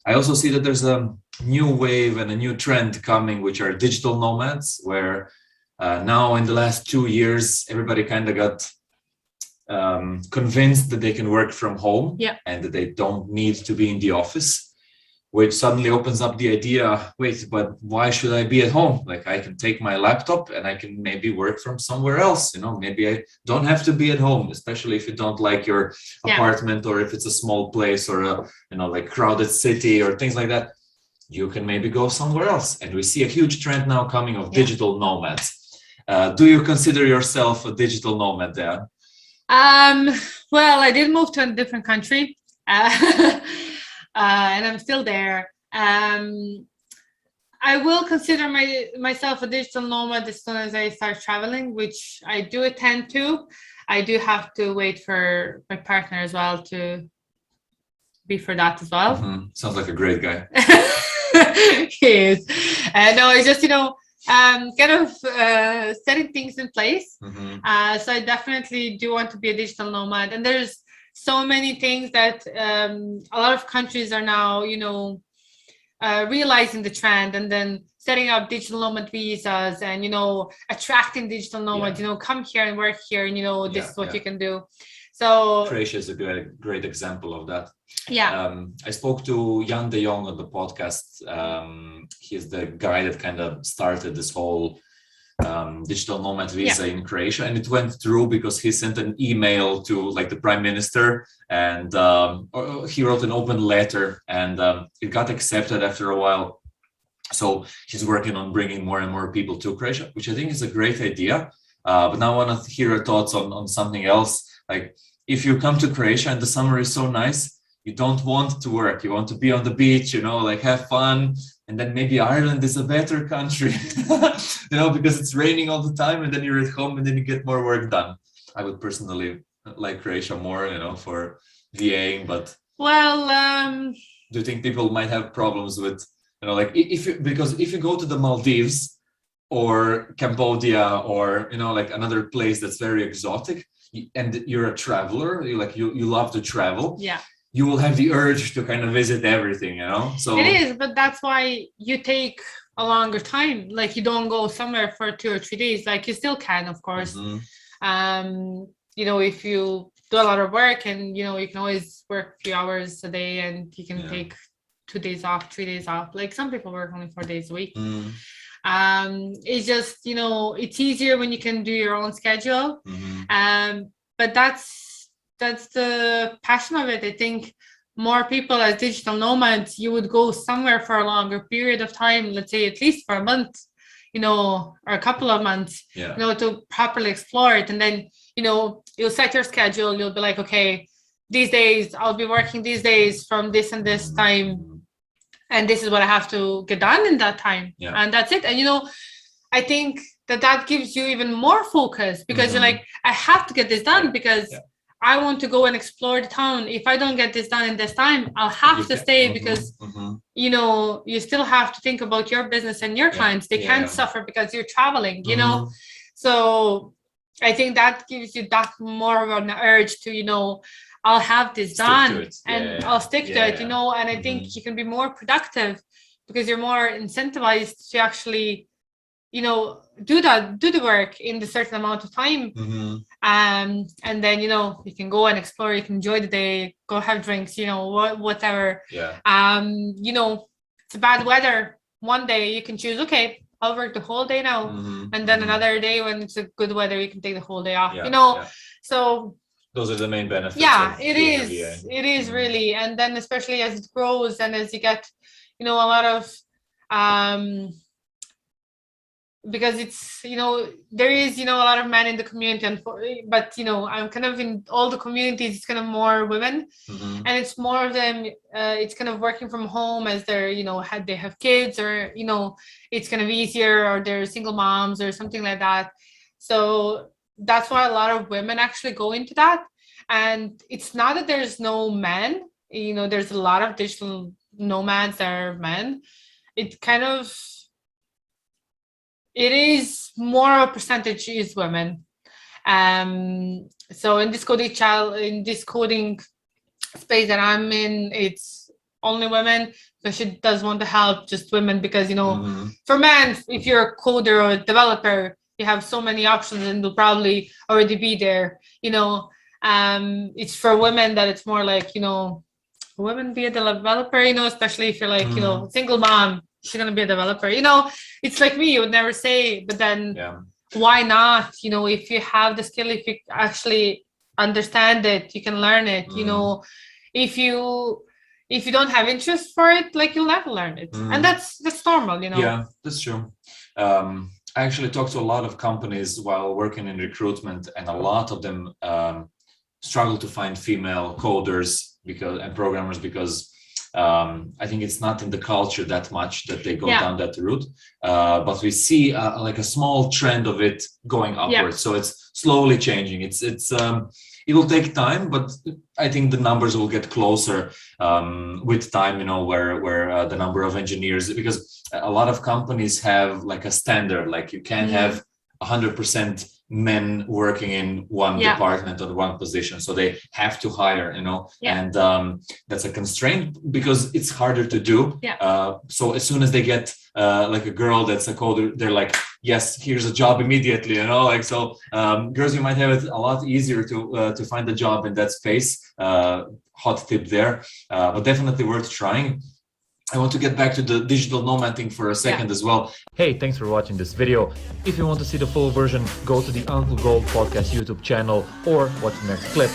I also see that there's a new wave and a new trend coming, which are digital nomads, where now in the last 2 years, everybody kind of got convinced that they can work from home and that they don't need to be in the office, which suddenly opens up the idea, wait, but why should I be at home? Like, I can take my laptop and I can maybe work from somewhere else. Maybe I don't have to be at home, especially if you don't like your apartment, or if it's a small place, or a like crowded city or things like that. You can maybe go somewhere else. And we see a huge trend now coming of digital nomads. Do you consider yourself a digital nomad, Dea? Well, I did move to a different country, and I'm still there. I will consider myself a digital nomad as soon as I start traveling, which I do intend to. I do have to wait for my partner as well to be for that as well. Sounds like a great guy. He is. No, it's just, kind of setting things in place. So I definitely do want to be a digital nomad. And there's so many things that a lot of countries are now, realizing the trend and then setting up digital nomad visas and, attracting digital nomads, come here and work here and, this is what you can do. So Croatia is a great example of that. I spoke to Jan de Jong on the podcast. He's the guy that kind of started this whole digital nomad visa in Croatia, and it went through because he sent an email to like the prime minister, and he wrote an open letter, and it got accepted after a while. So he's working on bringing more and more people to Croatia, which I think is a great idea. But now I want to hear your thoughts on something else. Like, if you come to Croatia and the summer is so nice, you don't want to work, you want to be on the beach, like have fun. And then maybe Ireland is a better country, because it's raining all the time, and then you're at home and then you get more work done. I would personally like Croatia more, for VAing, but do you think people might have problems with, like because if you go to the Maldives or Cambodia or, like another place that's very exotic, and you're a traveler, you love to travel. You will have the urge to kind of visit everything, So it is, but that's why you take a longer time. Like, you don't go somewhere for 2 or 3 days. Like, you still can, of course. If you do a lot of work, and you can always work 3 hours a day, and you can take 2 days off, 3 days off. Like, some people work only 4 days a week. It's just, it's easier when you can do your own schedule. But that's the passion of it. I think more people as digital nomads, you would go somewhere for a longer period of time, let's say at least for a month, or a couple of months, to properly explore it. And then, you'll set your schedule. You'll be like, okay, these days I'll be working these days from this and this time, and this is what I have to get done in that time. And that's it. And, I think that gives you even more focus, because you're like, I have to get this done because I want to go and explore the town. If I don't get this done in this time, I'll have to stay, because, you still have to think about your business and your clients. They can't suffer because you're traveling, So I think that gives you that more of an urge to, I'll have this done and I'll stick to it, And I think you can be more productive because you're more incentivized to actually, do the work in the certain amount of time. And then, you can go and explore, you can enjoy the day, go have drinks, whatever. It's bad weather. One day you can choose, okay, I'll work the whole day now. And then another day when it's a good weather, you can take the whole day off, So those are the main benefits. It is really. And then especially as it grows and as you get, a lot of, because it's, there is, a lot of men in the community, but, I'm kind of in all the communities, it's kind of more women, and it's more of them, it's kind of working from home as they're, they have kids, or, it's kind of easier, or they're single moms or something like that. So that's why a lot of women actually go into that. And it's not that there's no men, there's a lot of digital nomads that are men. It is more of a percentage is women. So in this coding space that I'm in, it's only women, because she does want to help just women, because, for men, if you're a coder or a developer, you have so many options and they'll probably already be there, it's for women that it's more like, women be a developer, especially if you're like, single mom, she's gonna be a developer, it's like me, you would never say, but then why not? If you have the skill, if you actually understand it, you can learn it. If you don't have interest for it, like, you'll never learn it, and that's normal. Yeah, that's true. I actually talked to a lot of companies while working in recruitment, and a lot of them struggle to find female coders and programmers, because I think it's not in the culture that much that they go down that route. But we see like a small trend of it going upwards. So it's slowly changing. It will take time, but I think the numbers will get closer with time, where the number of engineers, because a lot of companies have like a standard, like you can't have 100% men working in one department or one position, so they have to hire, and that's a constraint because it's harder to do. So as soon as they get like a girl that's a coder, they're like, yes, here's a job immediately, so girls, you might have it a lot easier to find a job in that space. Hot tip there, but definitely worth trying. I want to get back to the digital nomad thing for a second as well. Hey, thanks for watching this video. If you want to see the full version, go to the Uncle Gold podcast YouTube channel or watch the next clip.